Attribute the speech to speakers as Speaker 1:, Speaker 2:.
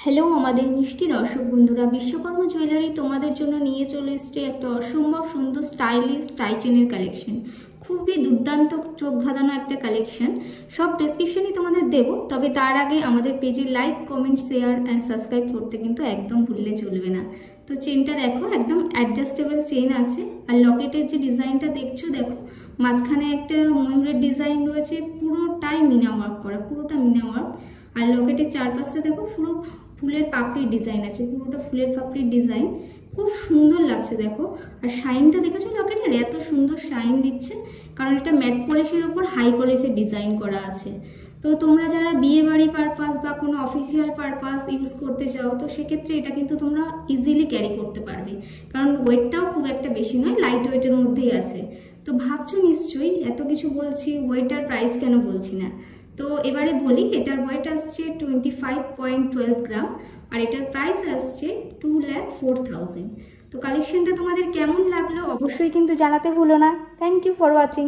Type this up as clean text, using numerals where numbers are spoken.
Speaker 1: Hello আমাদের মিষ্টি দর্শক বন্ধুরা, বিশ্বকর্মা জুয়েলারি তোমাদের জন্য নিয়ে চলে এসছে একটা অসম্ভব সুন্দর স্টাইলিশ টাই চেনের কালেকশন। খুবই দুর্দান্ত চোখ ধাঁধানো একটা কালেকশন। সব ডেসক্রিপশনই তোমাদের দেবো, তবে তার আগে আমাদের পেজে like, comment, share and subscribe করতে কিন্তু একদম ভুললে চলবে না। তো চেনটা দেখো, একদম অ্যাডজাস্টেবল চেন আছে। আর লকেটের যে ডিজাইনটা দেখছো, দেখো মাঝখানে একটা ময়ূরের ডিজাইন রয়েছে, পুরোটাই মিনা ওয়ার্ক করা, পুরোটা মিনা ওয়ার্ক। আর লকেটের চারপাশটা দেখো পুরো ফুলের পাপড়ির ডিজাইন আছে, পুরোটা ফুলের পাপড়ির ডিজাইন, খুব সুন্দর লাগছে দেখো। আর শাইনটা দেখেছো লকেটের, এত সুন্দর শাইন দিচ্ছে, কারণ এটা ম্যাট পলিশের উপর হাই পলিশের ডিজাইন করা আছে। তো তোমরা যারা বিয়ে বাড়ি পারপাস বা কোনো অফিসিয়াল পারপাস ইউজ করতে চাও, তো সেক্ষেত্রে এটা কিন্তু তোমরা ইজিলি ক্যারি করতে পারবে, কারণ ওয়েটটাও খুব একটা বেশি নয়, লাইট ওয়েটের মধ্যেই আছে। তো ভাবছো নিশ্চয়ই এত কিছু বলছি, ওয়েট আর প্রাইস কেন বলছি না। তো এবারে বলি, এটার ওয়েট আসছে 25.12 গ্রাম আর এটার প্রাইস আসছে 2,04,000। তো কালেকশনটা তোমাদের কেমন লাগলো অবশ্যই কিন্তু জানাতে ভুলো না। Thank you for watching.